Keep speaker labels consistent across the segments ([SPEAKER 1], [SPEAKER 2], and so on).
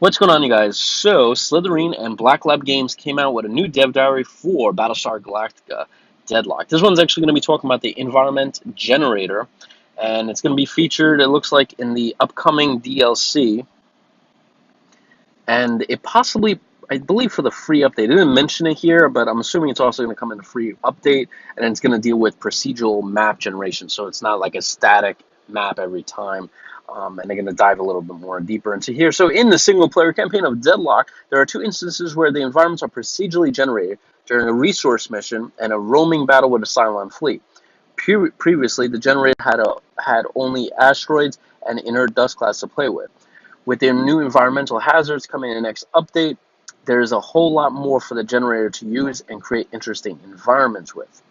[SPEAKER 1] What's going on, you guys? So, Slitherine and Black Lab Games came out with a new dev diary for Battlestar Galactica Deadlock. This one's actually going to be talking about the environment generator, and it's going to be featured, it looks like, in the upcoming DLC, and it possibly, I believe, for the free update. It didn't mention it here, but I'm assuming it's also going to come in a free update, and it's going to deal with procedural map generation, so it's not like a static map every time. And they're going to dive a little bit more deeper into here. So in the single-player campaign of Deadlock, there are two instances where the environments are procedurally generated during a resource mission and a roaming battle with a Cylon fleet. Previously, the generator had only asteroids and inert dust clouds to play with. With their new environmental hazards coming in the next update, there's a whole lot more for the generator to use and create interesting environments with.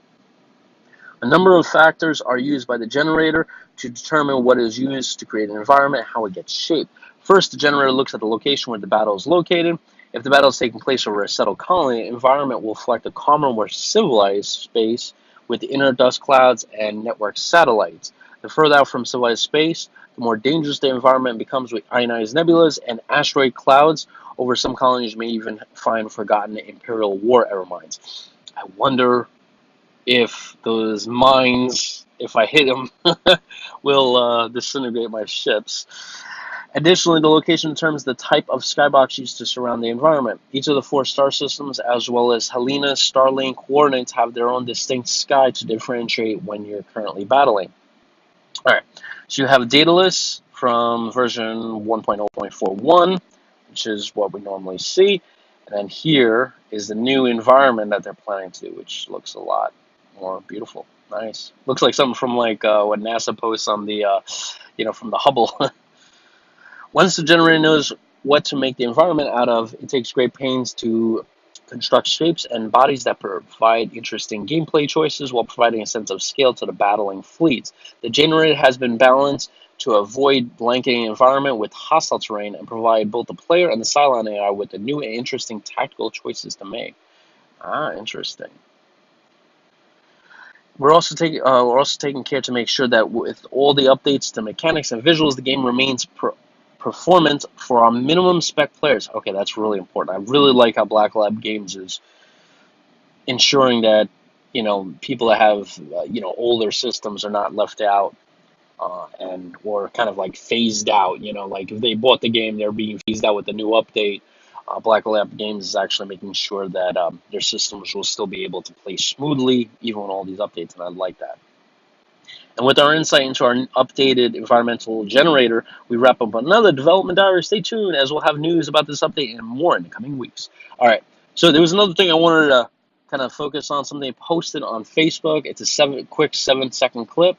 [SPEAKER 1] A number of factors are used by the generator to determine what is used to create an environment, how it gets shaped. First, the generator looks at the location where the battle is located. If the battle is taking place over a settled colony, the environment will reflect a calmer, more civilized space with inner dust clouds and network satellites. The further out from civilized space, the more dangerous the environment becomes with ionized nebulas and asteroid clouds. Over some colonies, you may even find forgotten Imperial War era mines. I wonder if those mines, if I hit them, will disintegrate my ships. Additionally, the location determines the type of skybox used to surround the environment. Each of the four star systems, as well as Helena Starlink coordinates, have their own distinct sky to differentiate when you're currently battling. Alright, so you have Daedalus from version 1.0.41, which is what we normally see. And then here is the new environment that they're planning to do, which looks a lot more beautiful. Nice. Looks like something from like what NASA posts on the, from the Hubble. Once the generator knows what to make the environment out of, it takes great pains to construct shapes and bodies that provide interesting gameplay choices while providing a sense of scale to the battling fleets. The generator has been balanced to avoid blanketing the environment with hostile terrain and provide both the player and the Cylon AI with the new and interesting tactical choices to make. Interesting. We're also taking care to make sure that with all the updates to mechanics and visuals, the game remains performant for our minimum spec players. Okay, that's really important. I really like how Black Lab Games is ensuring that people that have older systems are not left out or kind of like phased out. Like if they bought the game, they're being phased out with the new update. Black Lab Games is actually making sure that their systems will still be able to play smoothly even with all these updates, and I like that. And with our insight into our updated environmental generator, we wrap up another development diary. Stay tuned as we'll have news about this update and more in the coming weeks. All right, so there was another thing I wanted to kind of focus on, something they posted on Facebook. It's a quick 7-second clip.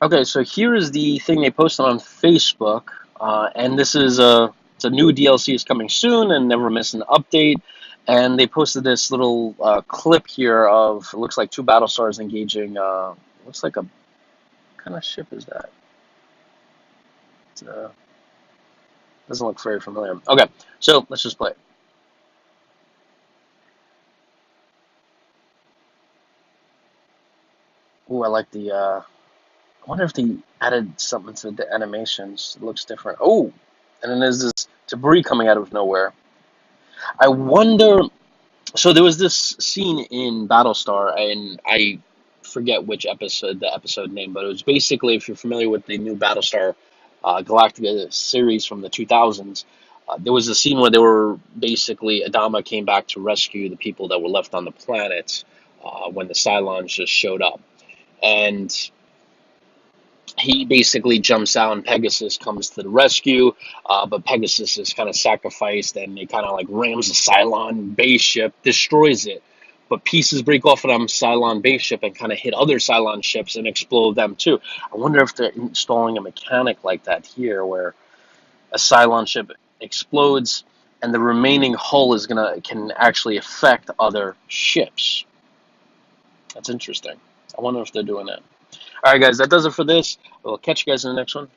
[SPEAKER 1] Okay, so here is the thing they posted on Facebook, and this is it's a new DLC is coming soon and never miss an update. And they posted this little clip here of, it looks like two Battlestars engaging, looks like a, what kind of ship is that? It doesn't look very familiar. Okay, so let's just play it. Ooh, I like the, I wonder if they added something to the animations. It looks different. Oh, and then there's this debris coming out of nowhere. I wonder, so there was this scene in Battlestar, and I forget which episode, the episode name, but it was basically, if you're familiar with the new Battlestar Galactica series from the 2000s, there was a scene where they were basically, Adama came back to rescue the people that were left on the planet when the Cylons just showed up. And he basically jumps out and Pegasus comes to the rescue, but Pegasus is kind of sacrificed and it kind of like rams the Cylon base ship, destroys it. But pieces break off of them Cylon base ship and kind of hit other Cylon ships and explode them too. I wonder if they're installing a mechanic like that here where a Cylon ship explodes and the remaining hull can actually affect other ships. That's interesting. I wonder if they're doing that. All right, guys, that does it for this. We'll catch you guys in the next one.